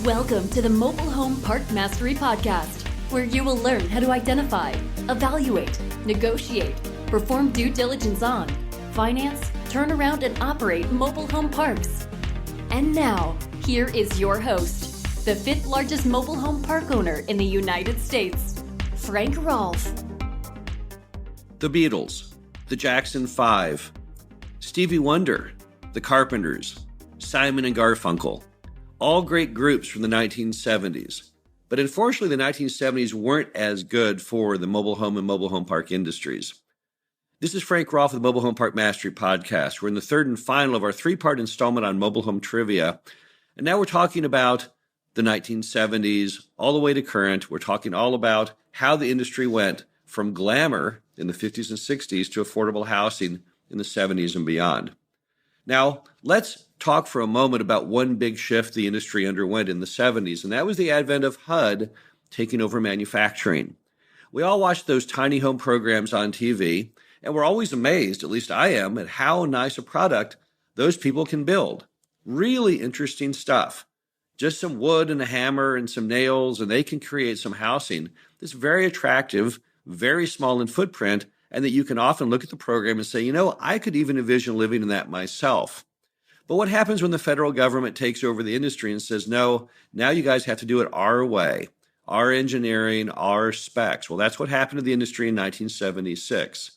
Welcome to the Mobile Home Park Mastery Podcast, where you will learn how to identify, evaluate, negotiate, perform due diligence on, finance, turn around, and operate mobile home parks. And now, here is your host, the fifth largest mobile home park owner in the United States, Frank Rolfe. The Beatles, the Jackson 5, Stevie Wonder, the Carpenters, Simon and Garfunkel, all great groups from the 1970s. But unfortunately, the 1970s weren't as good for the mobile home and mobile home park industries. This is Frank Rolfe of the Mobile Home Park Mastery Podcast. We're in the third and final of our three-part installment on mobile home trivia. And now we're talking about the 1970s all the way to current. We're talking all about how the industry went from glamour in the 50s and 60s to affordable housing in the 70s and beyond. Now, let's talk for a moment about one big shift the industry underwent in the 70s, and that was the advent of HUD taking over manufacturing. We all watched those tiny home programs on TV, and we're always amazed, at least I am, at how nice a product those people can build. Really interesting stuff. Just some wood and a hammer and some nails, and they can create some housing that's very attractive, very small in footprint, and that you can often look at the program and say, you know, I could even envision living in that myself. But what happens when the federal government takes over the industry and says, no, now you guys have to do it our way, our engineering, our specs? Well, that's what happened to the industry in 1976.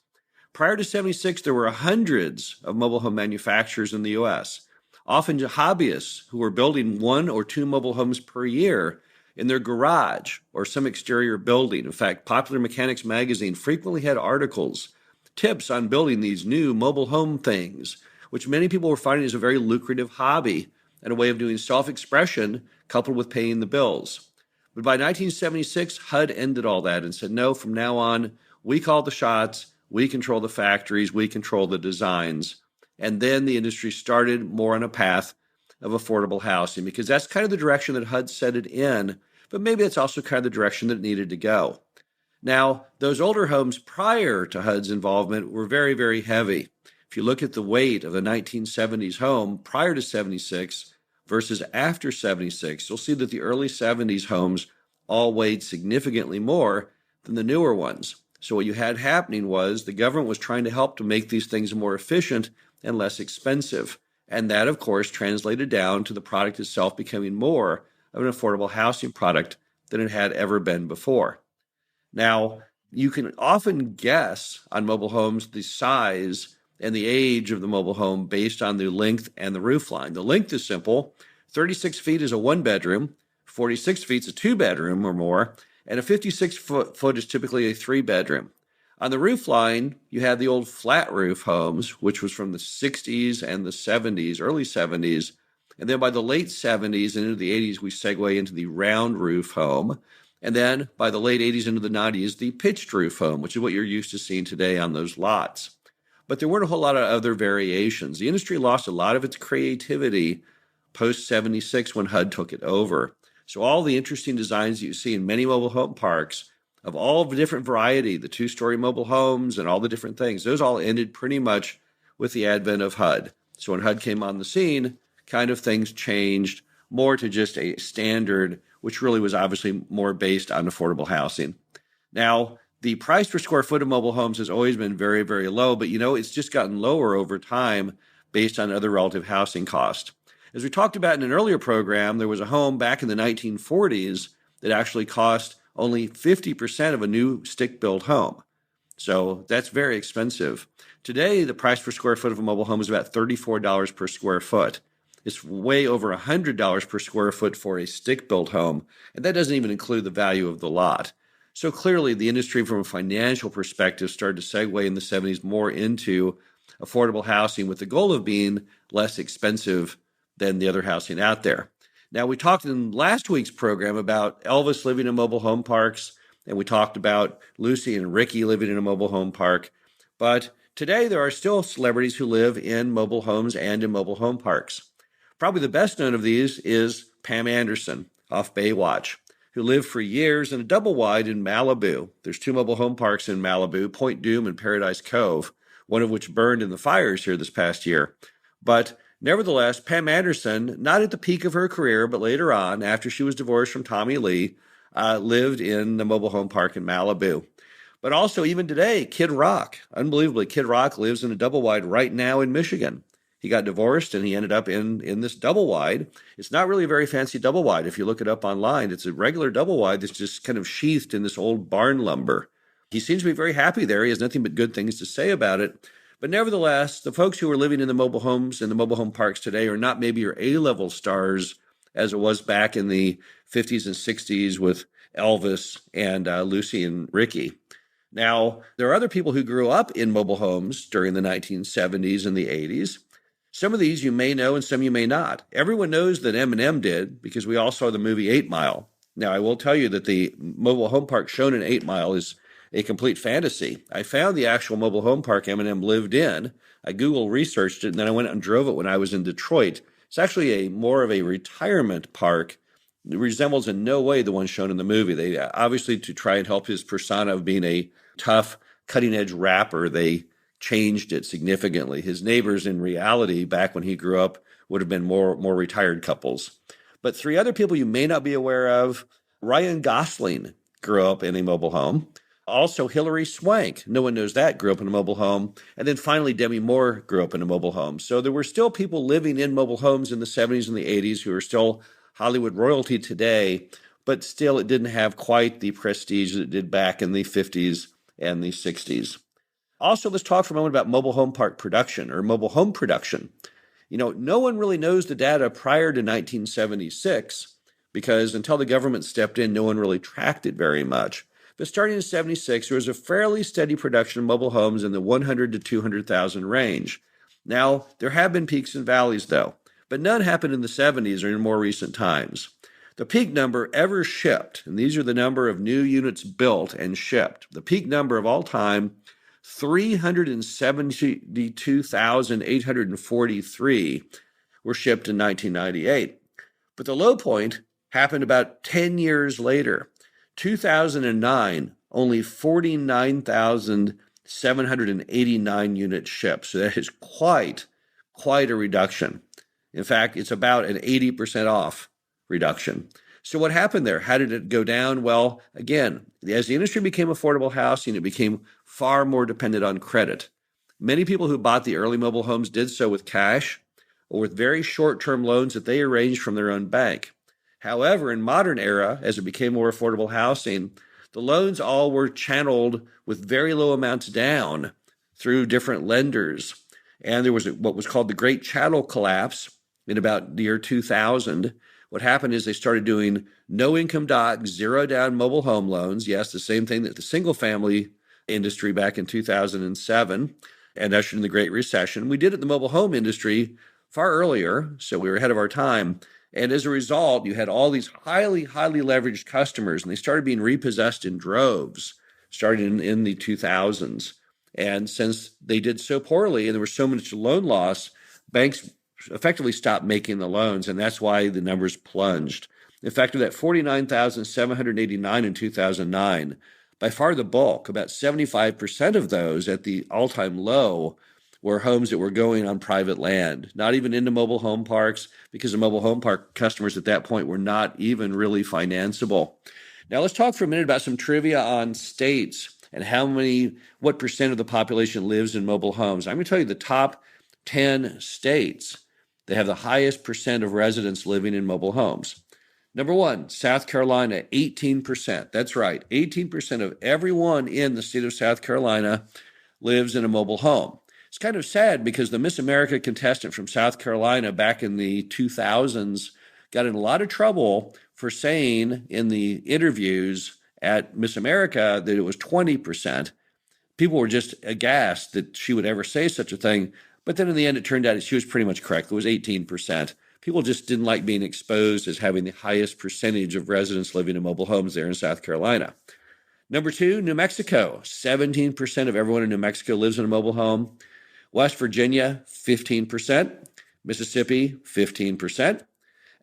Prior to 76, there were hundreds of mobile home manufacturers in the U.S., often hobbyists who were building one or two mobile homes per year in their garage or some exterior building. In fact, Popular Mechanics magazine frequently had articles, tips on building these new mobile home things, which many people were finding is a very lucrative hobby and a way of doing self-expression coupled with paying the bills. But by 1976, HUD ended all that and said, no, from now on, we call the shots, we control the factories, we control the designs. And then the industry started more on a path of affordable housing, because that's kind of the direction that HUD set it in, but maybe it's also kind of the direction that it needed to go. Now, those older homes prior to HUD's involvement were very, very heavy. If you look at the weight of the 1970s home prior to 76 versus after 76, you'll see that the early 70s homes all weighed significantly more than the newer ones. So what you had happening was the government was trying to help to make these things more efficient and less expensive. And that, of course, translated down to the product itself becoming more of an affordable housing product than it had ever been before. Now, you can often guess on mobile homes the size and the age of the mobile home based on the length and the roof line. The length is simple. 36 feet is a one-bedroom, 46 feet is a two-bedroom or more, and a 56-foot is typically a three-bedroom. On the roof line, you had the old flat roof homes, which was from the 60s and the 70s, early 70s. And then by the late 70s and into the 80s, we segue into the round roof home. And then by the late 80s into the 90s, the pitched roof home, which is what you're used to seeing today on those lots. But there weren't a whole lot of other variations. The industry lost a lot of its creativity post-76 when HUD took it over. So all the interesting designs that you see in many mobile home parks of all the different variety, the two-story mobile homes and all the different things, those all ended pretty much with the advent of HUD. So when HUD came on the scene, kind of things changed more to just a standard, which really was obviously more based on affordable housing. Now, the price per square foot of mobile homes has always been very, very low, but it's just gotten lower over time based on other relative housing cost. As we talked about in an earlier program, there was a home back in the 1940s that actually cost only 50% of a new stick-built home. So that's very expensive. Today, the price per square foot of a mobile home is about $34 per square foot. It's way over $100 per square foot for a stick-built home, and that doesn't even include the value of the lot. So clearly, the industry from a financial perspective started to segue in the 70s more into affordable housing with the goal of being less expensive than the other housing out there. Now, we talked in last week's program about Elvis living in mobile home parks, and we talked about Lucy and Ricky living in a mobile home park. But today, there are still celebrities who live in mobile homes and in mobile home parks. Probably the best known of these is Pam Anderson off Baywatch, who lived for years in a double wide in Malibu. There's two mobile home parks in Malibu, Point Dume and Paradise Cove, one of which burned in the fires here this past year. But Nevertheless, Pam Anderson, not at the peak of her career, but later on, after she was divorced from Tommy Lee, lived in the mobile home park in Malibu. But also, even today, Kid Rock, unbelievably, Kid Rock lives in a double wide right now in Michigan. He got divorced and he ended up in this double wide. It's not really a very fancy double wide. If you look it up online, it's a regular double wide that's just kind of sheathed in this old barn lumber. He seems to be very happy there. He has nothing but good things to say about it. But nevertheless, the folks who are living in the mobile homes and the mobile home parks today are not maybe your A-level stars as it was back in the 50s and 60s with Elvis and Lucy and Ricky. Now, there are other people who grew up in mobile homes during the 1970s and the 80s. Some of these you may know and some you may not. Everyone knows that Eminem did because we all saw the movie 8 Mile. Now, I will tell you that the mobile home park shown in 8 Mile is a complete fantasy. I found the actual mobile home park Eminem lived in. I Google researched it, and then I went out and drove it when I was in Detroit. It's actually more of a retirement park. It resembles in no way the one shown in the movie. They obviously, to try and help his persona of being a tough, cutting-edge rapper, they changed it significantly. His neighbors in reality, back when he grew up, would have been more retired couples. But three other people you may not be aware of. Ryan Gosling grew up in a mobile home. Also, Hilary Swank, no one knows that, grew up in a mobile home. And then finally, Demi Moore grew up in a mobile home. So there were still people living in mobile homes in the 70s and the 80s who are still Hollywood royalty today, but still it didn't have quite the prestige that it did back in the 50s and the 60s. Also, let's talk for a moment about mobile home park production or mobile home production. You know, no one really knows the data prior to 1976 because until the government stepped in, no one really tracked it very much. But starting in 76, there was a fairly steady production of mobile homes in the 100 to 200,000 range. Now, there have been peaks and valleys, though, but none happened in the 70s or in more recent times. The peak number ever shipped, and these are the number of new units built and shipped, the peak number of all time, 372,843 were shipped in 1998. But the low point happened about 10 years later. 2009, only 49,789 units shipped. So that is quite a reduction. In fact, it's about an 80% off reduction. So what happened there? How did it go down? Well, again, as the industry became affordable housing, it became far more dependent on credit. Many people who bought the early mobile homes did so with cash or with very short-term loans that they arranged from their own bank. However, in modern era, as it became more affordable housing, the loans all were channeled with very low amounts down through different lenders. And there was what was called the Great Chattel Collapse in about the year 2000. What happened is they started doing no-income doc, zero-down mobile home loans. Yes, the same thing that the single-family industry back in 2007 and ushered in the Great Recession. We did it in the mobile home industry far earlier, so we were ahead of our time. And as a result, you had all these highly leveraged customers, and they started being repossessed in droves, starting in the 2000s. And since they did so poorly and there was so much loan loss, banks effectively stopped making the loans, and that's why the numbers plunged. In fact, of that 49,789 in 2009, by far the bulk, about 75% of those at the all-time low, were homes that were going on private land, not even into mobile home parks, because the mobile home park customers at that point were not even really financeable. Now let's talk for a minute about some trivia on states and what percent of the population lives in mobile homes. I'm going to tell you the top 10 states that have the highest percent of residents living in mobile homes. Number one, South Carolina, 18%. That's right, 18% of everyone in the state of South Carolina lives in a mobile home. It's kind of sad because the Miss America contestant from South Carolina back in the 2000s got in a lot of trouble for saying in the interviews at Miss America that it was 20%. People were just aghast that she would ever say such a thing. But then in the end, it turned out that she was pretty much correct. It was 18%. People just didn't like being exposed as having the highest percentage of residents living in mobile homes there in South Carolina. Number two, New Mexico. 17% of everyone in New Mexico lives in a mobile home. West Virginia, 15%. Mississippi, 15%.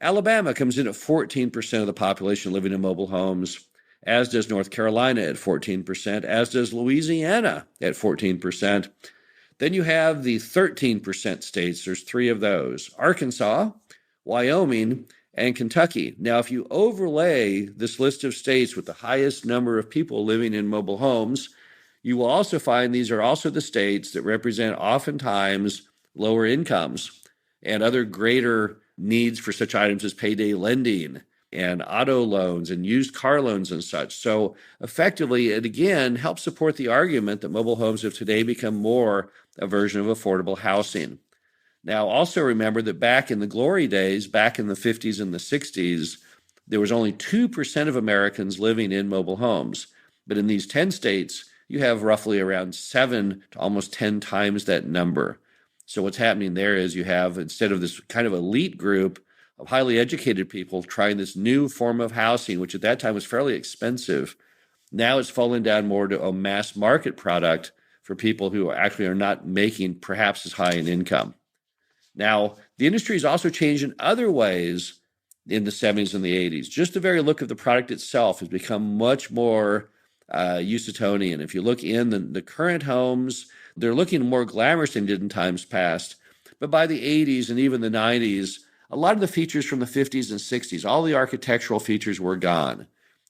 Alabama comes in at 14% of the population living in mobile homes, as does North Carolina at 14%, as does Louisiana at 14%. Then you have the 13% states. There's three of those: Arkansas, Wyoming, and Kentucky. Now, if you overlay this list of states with the highest number of people living in mobile homes, you will also find these are also the states that represent oftentimes lower incomes and other greater needs for such items as payday lending and auto loans and used car loans and such. So effectively, it again helps support the argument that mobile homes have today become more a version of affordable housing. Now, also remember that back in the glory days, back in the 50s and the 60s, there was only 2% of Americans living in mobile homes. But in these 10 states, you have roughly around 7 to almost 10 times that number. So what's happening there is you have, instead of this kind of elite group of highly educated people trying this new form of housing, which at that time was fairly expensive, now it's fallen down more to a mass market product for people who actually are not making perhaps as high an income. Now, the industry has also changed in other ways in the 70s and the 80s. Just the very look of the product itself has become much more Houstonian. If you look in the current homes, they're looking more glamorous than they did in times past. But by the 80s and even the 90s, a lot of the features from the 50s and 60s, all the architectural features were gone.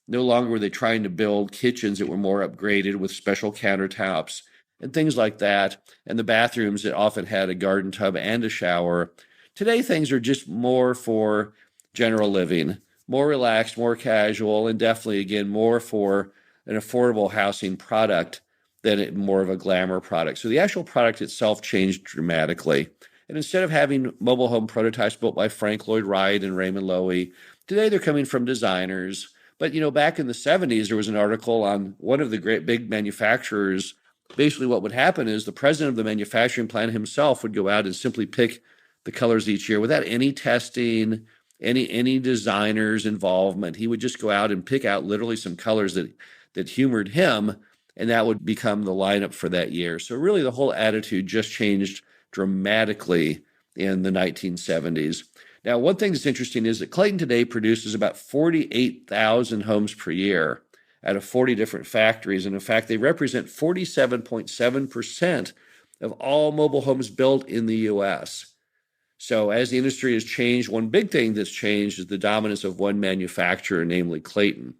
No longer were they trying to build kitchens that were more upgraded with special countertops and things like that, and the bathrooms that often had a garden tub and a shower. Today, things are just more for general living, more relaxed, more casual, and definitely, again, more for an affordable housing product than more of a glamour product. So the actual product itself changed dramatically. And instead of having mobile home prototypes built by Frank Lloyd Wright and Raymond Loewy, today they're coming from designers. But, back in the 70s, there was an article on one of the great big manufacturers. Basically, what would happen is the president of the manufacturing plant himself would go out and simply pick the colors each year without any testing, any designer's involvement. He would just go out and pick out literally some colors that humored him, and that would become the lineup for that year. So really, the whole attitude just changed dramatically in the 1970s. Now, one thing that's interesting is that Clayton today produces about 48,000 homes per year out of 40 different factories. And in fact, they represent 47.7% of all mobile homes built in the U.S. So as the industry has changed, one big thing that's changed is the dominance of one manufacturer, namely Clayton.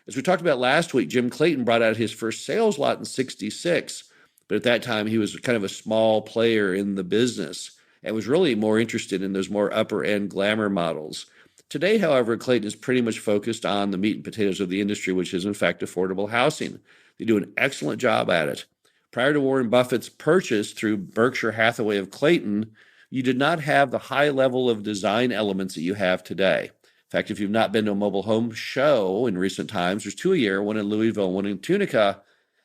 As we talked about last week, Jim Clayton brought out his first sales lot in '66, but at that time he was kind of a small player in the business and was really more interested in those more upper-end glamour models. Today, however, Clayton is pretty much focused on the meat and potatoes of the industry, which is, in fact, affordable housing. They do an excellent job at it. Prior to Warren Buffett's purchase through Berkshire Hathaway of Clayton, you did not have the high level of design elements that you have today. In fact, if you've not been to a mobile home show in recent times, there's 2 a year, one in Louisville, one in Tunica.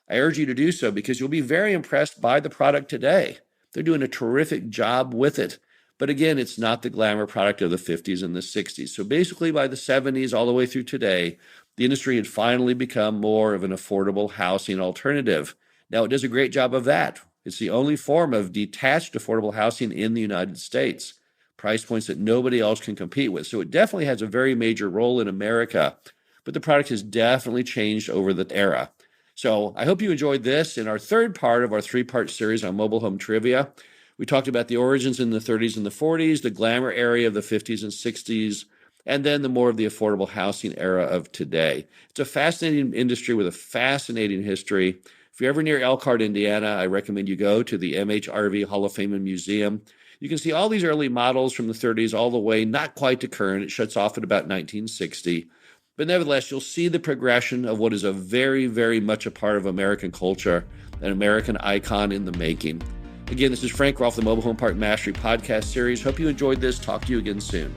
I urge you to do so because you'll be very impressed by the product today. They're doing a terrific job with it. But again, it's not the glamour product of the 50s and the 60s. So basically by the 70s all the way through today, the industry had finally become more of an affordable housing alternative. Now, it does a great job of that. It's the only form of detached affordable housing in the United States, price points that nobody else can compete with. So it definitely has a very major role in America, but the product has definitely changed over the era. So I hope you enjoyed this in our third part of our 3-part series on mobile home trivia. We talked about the origins in the 30s and the 40s, the glamour area of the 50s and 60s, and then the more of the affordable housing era of today. It's a fascinating industry with a fascinating history. If you're ever near Elkhart, Indiana, I recommend you go to the MHRV Hall of Fame and Museum. You can see all these early models from the 30s all the way, not quite to current. It shuts off at about 1960. But nevertheless, you'll see the progression of what is a very, very much a part of American culture, an American icon in the making. Again, this is Frank Rolfe, the Mobile Home Park Mastery podcast series. Hope you enjoyed this. Talk to you again soon.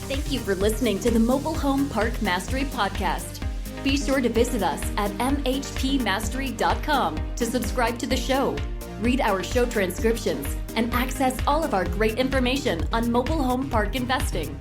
Thank you for listening to the Mobile Home Park Mastery podcast. Be sure to visit us at mhpmastery.com to subscribe to the show, read our show transcriptions, and access all of our great information on mobile home park investing.